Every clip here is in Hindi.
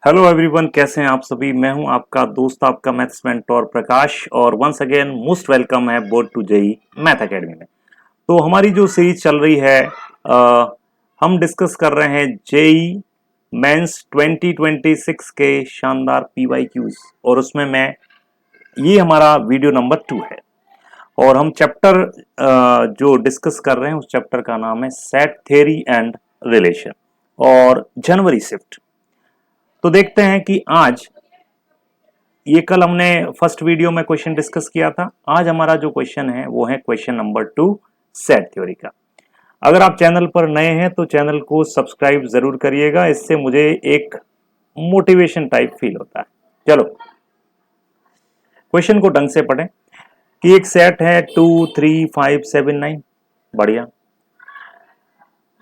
हेलो एवरीवन, कैसे हैं आप सभी। मैं हूं आपका दोस्त, आपका मैथ्स मेंटोर प्रकाश, और वंस अगेन मोस्ट वेलकम है aboard to JEE math academy में। तो हमारी जो सीरीज चल रही है, हम डिस्कस कर रहे हैं जेई मेंस 2026 के शानदार पीवाईक्यूज, और उसमें मैं ये हमारा वीडियो नंबर 2 है। और हम चैप्टर जो डिस्कस कर रहे हैं उस चैप्टर का नाम है सेट थ्योरी एंड रिलेशन और जनवरी शिफ्ट। तो देखते हैं कि आज ये कल हमने फर्स्ट वीडियो में क्वेश्चन डिस्कस किया था। आज हमारा जो क्वेश्चन है वो है क्वेश्चन नंबर 2 सेट थ्योरी का। अगर आप चैनल पर नए हैं तो चैनल को सब्सक्राइब जरूर करिएगा, इससे मुझे एक मोटिवेशन टाइप फील होता है। चलो क्वेश्चन को ढंग से पढ़ें कि एक सेट है 2 3 5 7 9। बढ़िया।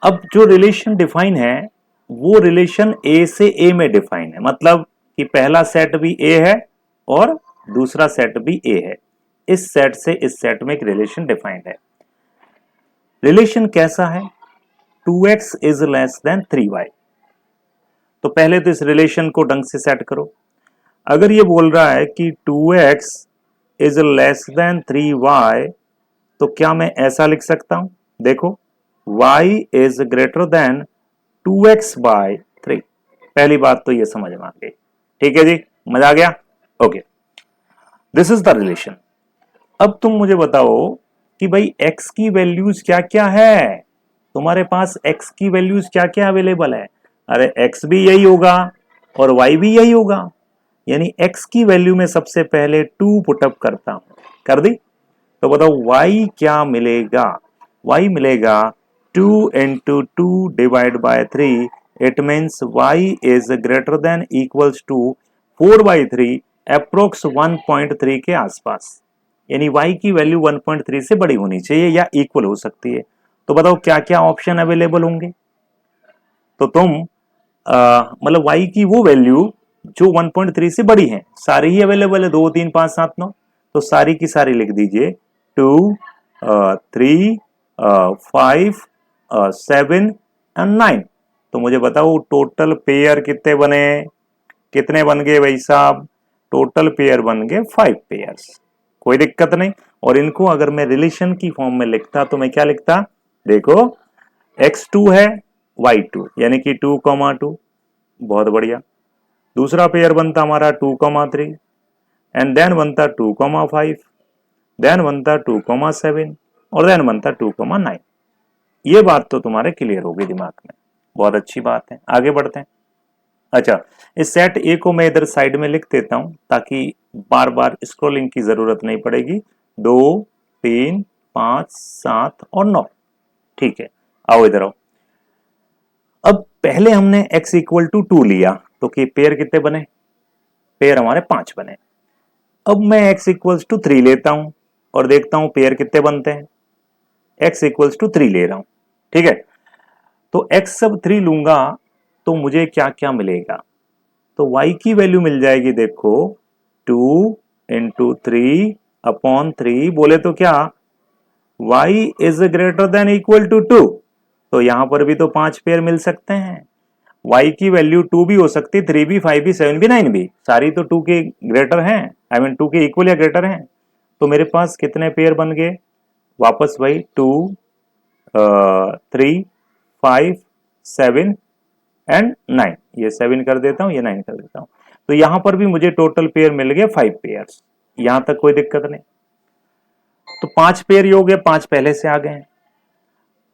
अब जो रिलेशन डिफाइन है वो रिलेशन ए से ए में डिफाइन है, मतलब कि पहला सेट भी ए है और दूसरा सेट भी ए है। इस सेट से इस सेट में एक रिलेशन डिफाइंड है। रिलेशन कैसा है? 2x is less than 3y। तो पहले तो इस रिलेशन को ढंग से सेट करो। अगर ये बोल रहा है कि 2x is less than 3y, तो क्या मैं ऐसा लिख सकता हूं? देखो, y is greater than 2x by 3। पहली बात तो ये समझ में आ गई। ठीक है जी, मजा आ गया। Okay, this is the relation. अब तुम मुझे बताओ कि भाई x की वैल्यूज क्या क्या है। तुम्हारे पास x की वैल्यूज क्या क्या अवेलेबल है? अरे x भी यही होगा और y भी यही होगा, यानी x की वैल्यू में सबसे पहले 2 पुटअप करता हूं। कर दी? तो बताओ y क्या मिलेगा? y मिलेगा 2 into 2 divide by 3। It means y is greater than equals to 4/3, approx 1.3 के आसपास। यानी y की वैल्यू 1.3 से बड़ी होनी चाहिए या इक्वल हो सकती है। तो बताओ क्या क्या ऑप्शन अवेलेबल होंगे। तो तुम मतलब y की वो वैल्यू जो 1.3 से बड़ी है, सारी ही अवेलेबल है, 2 3 5 7 9। तो सारी की सारी लिख दीजिए, 2 3 5 7 एंड 9। तो मुझे बताओ टोटल पेयर कितने बने? कितने बन गए भाई साहब? टोटल पेयर बन गए 5 पेयर्स। कोई दिक्कत नहीं। और इनको अगर मैं रिलेशन की फॉर्म में लिखता तो मैं क्या लिखता? देखो, x2 है y2, यानी कि 2,2। बहुत बढ़िया। दूसरा पेयर बनता हमारा 2,3, एंड देन बनता 2,5, देन बनता 2,7, और देन बनता 2,9। ये बात तो तुम्हारे क्लियर होगी दिमाग में। बहुत अच्छी बात है, आगे बढ़ते हैं। अच्छा, इस सेट ए को मैं इधर साइड में लिख देता हूं ताकि बार बार स्क्रॉलिंग की जरूरत नहीं पड़ेगी। 2 3 5 7 और 9। ठीक है, आओ इधर आओ। अब पहले हमने x इक्वल टू 2 लिया तो कि पेयर कितने बने? पेयर हमारे 5 बने। अब मैं x इक्वल्स टू 3 लेता हूं और देखता हूं पेयर कितने बनते हैं। x इक्वल्स टू 3 ले रहा हूं, ठीक है। तो x सब 3 लूंगा तो मुझे क्या क्या मिलेगा? तो y की वैल्यू मिल जाएगी, देखो 2 इंटू 3 अपॉन 3। बोले तो क्या y is greater than equal to 2। तो यहां पर भी तो 5 पेयर मिल सकते हैं। y की वैल्यू 2 भी हो सकती है, 3 भी, 5 भी, 7 भी, 9 भी। सारी तो 2 के ग्रेटर हैं, आई मीन 2 के इक्वल या ग्रेटर हैं। तो मेरे पास कितने पेयर बन गए? वापस वही 2 3 5 7 एंड 9। ये 7 कर देता हूं, ये 9 कर देता हूं। तो यहां पर भी मुझे टोटल पेयर मिल गए 5 पेयर्स। यहां तक कोई दिक्कत नहीं। तो 5 पेयर ही हो गए, 5 पहले से आ गए हैं।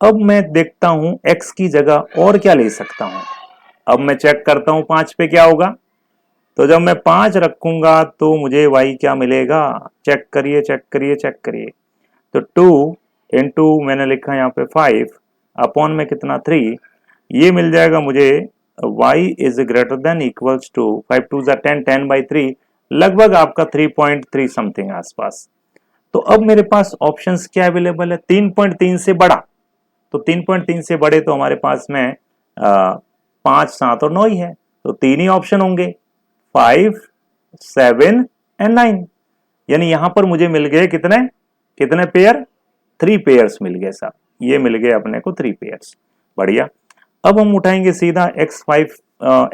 अब मैं देखता हूं x की जगह और क्या ले सकता हूं। अब मैं चेक करता हूं 5 पे क्या होगा। तो जब मैं 5 रखूंगा तो मुझे y क्या मिलेगा? चेक करिए, चेक करिए, चेक करिए। तो 2 इंटू मैंने लिखा यहाँ पे 5 अपॉन में कितना 3। ये मिल जाएगा मुझे y is greater than equals to 5 2 10, 10/3, लगभग आपका 3.3 समथिंग आसपास। तो अब मेरे पास ऑप्शंस क्या अवेलेबल है? 3.3 से बड़ा। तो 3.3 से बड़े तो हमारे पास में 5 7 और 9 ही है। तो 3 ही ऑप्शन होंगे, 5 7 एंड 9। यानी यहां पर मुझे मिल गए कितने कितने पेयर? 3 पेयर्स मिल गए साहब। ये मिल गए अपने को 3 पेयर्स। बढ़िया। अब हम उठाएंगे सीधा x5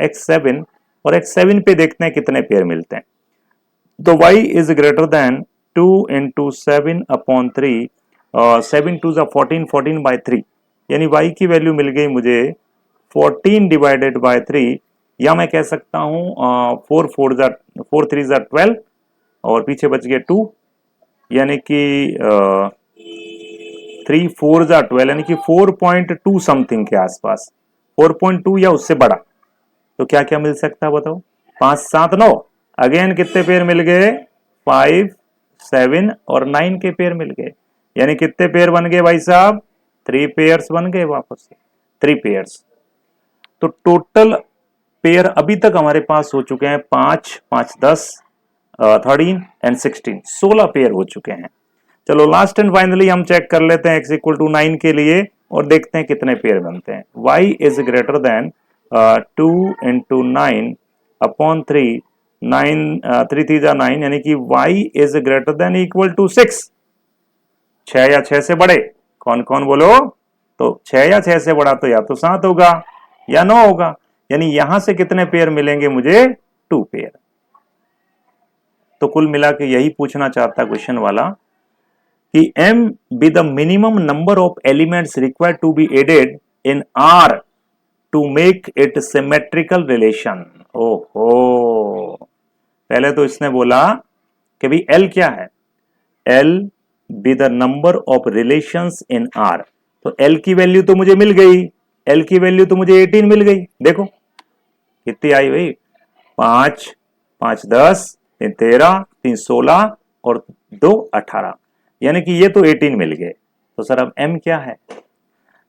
x7 और x7 पे देखते हैं कितने पेयर मिलते हैं। तो y is greater than 2 into 7/3, 7 2 14, 14/3, यानी y की वैल्यू मिल गई मुझे 14 डिवाइडेड बाय 3, या मैं कह सकता हूं 4 3 12, और पीछे बच गए 2, यानी कि 3 4 12, यानी कि 4.2 समथिंग के आसपास, 4.2 या उससे बड़ा। तो क्या क्या मिल सकता है बताओ? 5 7 9, अगेन कितने पेयर मिल गए? 5 7 और 9 के पेयर मिल गए, यानी कितने पेयर बन गए भाई साहब? 3 पेयर्स बन गए, वापस से 3 पेयर्स। तो टोटल पेयर अभी तक हमारे पास हो चुके हैं 5 5 10 13 एंड 16, 16 पेयर हो चुके हैं। चलो लास्ट एंड फाइनली हम चेक कर लेते हैं x इक्वल टू 9 के लिए, और देखते हैं कितने पेयर बनते हैं। y is greater than 2 into 9/3, 9 3 3 9, यानी कि y is greater than equal to 6। 6 या 6 से बड़े कौन कौन बोलो? तो 6 या 6 से बड़ा तो या तो 7 होगा या 9 होगा, यानी यहां से कितने पेयर मिलेंगे मुझे? 2 पेयर। तो कुल मिला के यही पूछना चाहता क्वेश्चन वाला कि m be the minimum number of elements required to be added in R to make it symmetrical relation। ओहो, पहले तो इसने बोला कि भाई L क्या है? L be the number of relations in R। तो L की वैल्यू तो मुझे मिल गई, L की वैल्यू तो मुझे 18 मिल गई। देखो कितनी आई भाई? 5 5 10, 3 13, 3 16 और 2 18, यानी कि ये तो 18 मिल गए। तो सर अब m क्या है?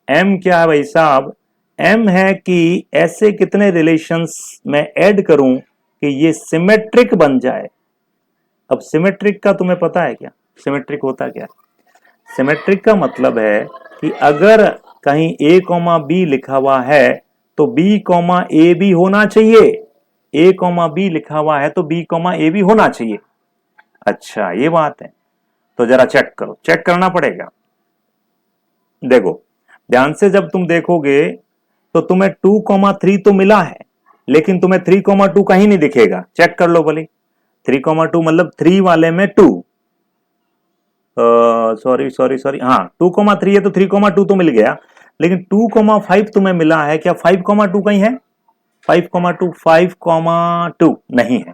m क्या है भाई साहब? m है कि ऐसे कितने रिलेशंस में ऐड करूं कि ये सिमेट्रिक बन जाए। अब सिमेट्रिक का तुम्हें पता है क्या? सिमेट्रिक होता क्या? सिमेट्रिक का मतलब है कि अगर कहीं a, b लिखा हुआ है तो b, a भी होना चाहिए। a, b लिखा हुआ है तो b, a भी होना चाहिए। अच्छा ये बात है, तो जरा चेक करो, चेक करना पड़ेगा। देखो ध्यान से जब तुम देखोगे तो तुम्हें 2,3 तो मिला है, लेकिन तुम्हें 3,2 कहीं नहीं दिखेगा। चेक कर लो भले, 3,2 मतलब 3 वाले में 2, सॉरी सॉरी सॉरी, हाँ 2,3 है तो 3,2 तो मिल गया, लेकिन 2,5 तुम्हें मिला है क्या? 5,2 कहीं है? 5,2 5,2 नहीं है,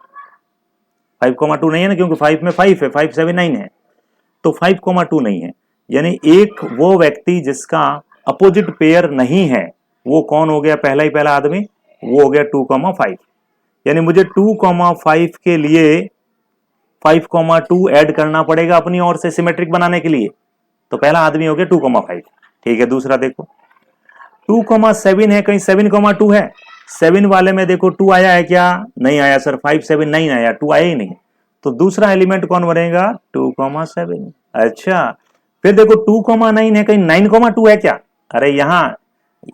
5,2 नहीं है ना, क्योंकि 5 में 5 है, 5 7 9 है, तो 5,2 नहीं है। यानी एक वो व्यक्ति जिसका अपोजिट पेयर नहीं है, वो कौन हो गया? पहला ही पहला आदमी, वो हो गया 2,5। यानी मुझे 2,5 के लिए 5,2 ऐड करना पड़ेगा अपनी ओर से सिमेट्रिक बनाने के लिए। तो पहला आदमी हो गया 2,5। ठीक है, दूसरा देखो 2,7 है, कहीं 7,2 है? 7 वाले में देखो 2 आया है क्या? नहीं आया सर, 5 7 9 आया, 2 आया ही नहीं। तो दूसरा एलिमेंट कौन बनेगा? 2,7। अच्छा फिर देखो 2,9 है, कहीं 9,2 है क्या? अरे यहां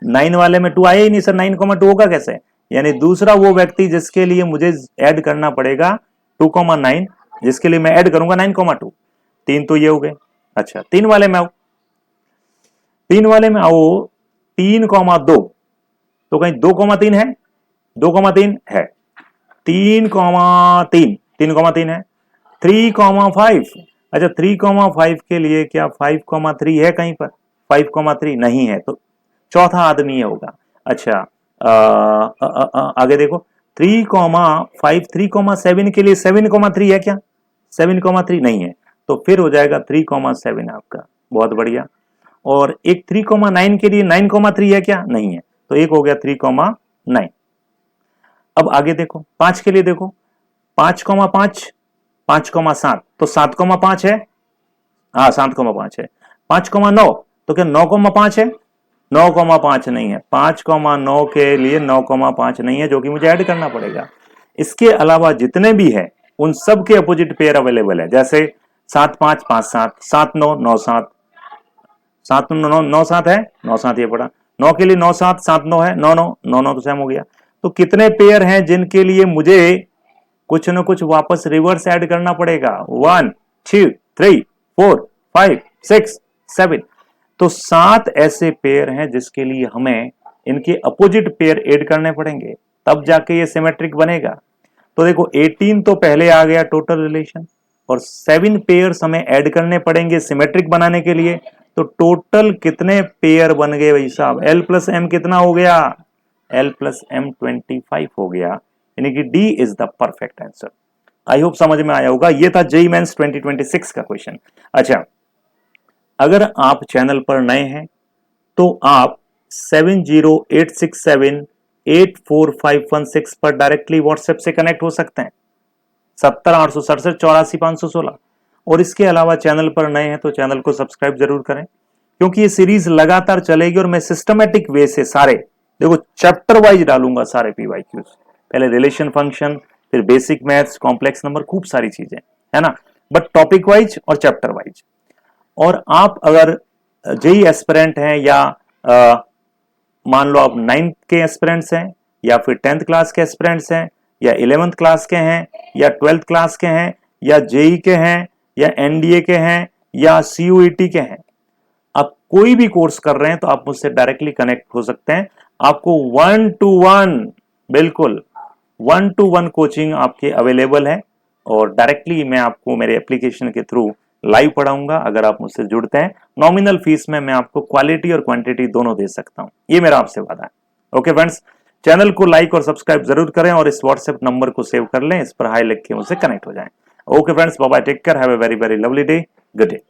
9 वाले में 2 आया ही नहीं सर, 9,2 होगा कैसे? यानी दूसरा वो व्यक्ति जिसके लिए मुझे ऐड करना पड़ेगा 2,9, जिसके लिए मैं ऐड करूंगा 9,2। 3 तो ये हो गए। अच्छा 3 वाले में आओ, 3 वाले में आओ, 3,2, तो कहीं 2,3 है? 2,3 है, 3,3, 3,3 है, 3,5। अच्छा 3,5 के लिए क्या 5,3 है कहीं पर? 5,3 नहीं है, तो चौथा आदमी होगा। अच्छा आगे देखो 3,5 3,7 के लिए 7,3 है क्या? 7,3 नहीं है, तो फिर हो जाएगा 3,7 आपका। बहुत बढ़िया। और एक 3,9 के लिए 9,3 है क्या? नहीं है, तो एक हो गया 3,9। अब आगे देखो 5 के लिए देखो, 5,5 5,7, तो 7,5 है, हाँ 7,5 है। 5,9, तो क्या 9,5 है? 9,5 नहीं है, 5,9 के लिए 9,5 नहीं है, जो कि मुझे ऐड करना पड़ेगा। इसके अलावा जितने भी है उन सब के अपोजिट पेयर अवेलेबल है, जैसे 7,5 5,7, 7,9 9,7, 7,9 9,7 है, 9,7 ये पड़ा, 9 के लिए 9,7 7,9 है, 9,9 9,9 तो सेम हो गया। तो कितने पेयर हैं जिनके लिए मुझे कुछ न कुछ वापस रिवर्स ऐड करना पड़ेगा? 1 2 3 4 5 6 7, तो 7 ऐसे पेयर हैं जिसके लिए हमें इनके अपोजिट पेयर ऐड करने पड़ेंगे। तब जाके ये सिमेट्रिक बनेगा। तो देखो 18 तो पहले आ गया टोटल रिलेशन, और 7 पेयर्स हमें ऐड करने पड़ेंगे सिमेट्रिक बनाने के लिए। तो टोटल कितने पेयर बन गए भाई साहब? L प्लस एम कितना हो गया? L प्लस एम 25 हो गया, यानी कि D is the perfect answer. I hope समझ में आया होगा। ये था जेईई मेंस 2026 का क्वेश्चन। अच्छा, अगर आप चैनल पर नए हैं तो आप 7086784516 पर डायरेक्टली व्हाट्सएप से कनेक्ट हो सकते हैं, 70 867 84 516। और इसके अलावा चैनल पर नए हैं तो चैनल को सब्सक्राइब जरूर करें, क्योंकि ये सीरीज लगातार चलेगी और मैं सिस्टमेटिक वे से सारे, देखो चैप्टर वाइज डालूंगा सारे पीवाईक्यूज, पहले रिलेशन फंक्शन, फिर बेसिक मैथ्स, कॉम्प्लेक्स नंबर, खूब सारी चीजें, है ना, बट टॉपिक वाइज और चैप्टर वाइज। और आप अगर जेई एस्पिरेंट हैं या मान लो आप 9th के एस्पिरेंट्स हैं, या फिर 10th क्लास के एस्पिरेंट्स हैं, या 11th क्लास के हैं, या 12th क्लास के हैं, या जेई के हैं, या एनडीए के हैं, या सीयूईटी के हैं, आप कोई भी कोर्स कर रहे हैं तो आप मुझसे डायरेक्टली कनेक्ट हो सकते हैं। आपको 1-to-1, बिल्कुल 1-to-1 कोचिंग आपके अवेलेबल है, और डायरेक्टली मैं आपको मेरे एप्लीकेशन के थ्रू लाइव पढ़ाऊंगा अगर आप मुझसे जुड़ते हैं। नॉमिनल फीस में मैं आपको क्वालिटी और क्वांटिटी दोनों दे सकता हूं, ये मेरा आपसे वादा है। ओके फ्रेंड्स, चैनल को लाइक और सब्सक्राइब जरूर करें, और इस व्हाट्सएप नंबर को सेव कर लें, इस पर हाई लिख के मुझसे कनेक्ट हो जाएं। Okay friends, bye bye, take care, have a very very lovely day, good day.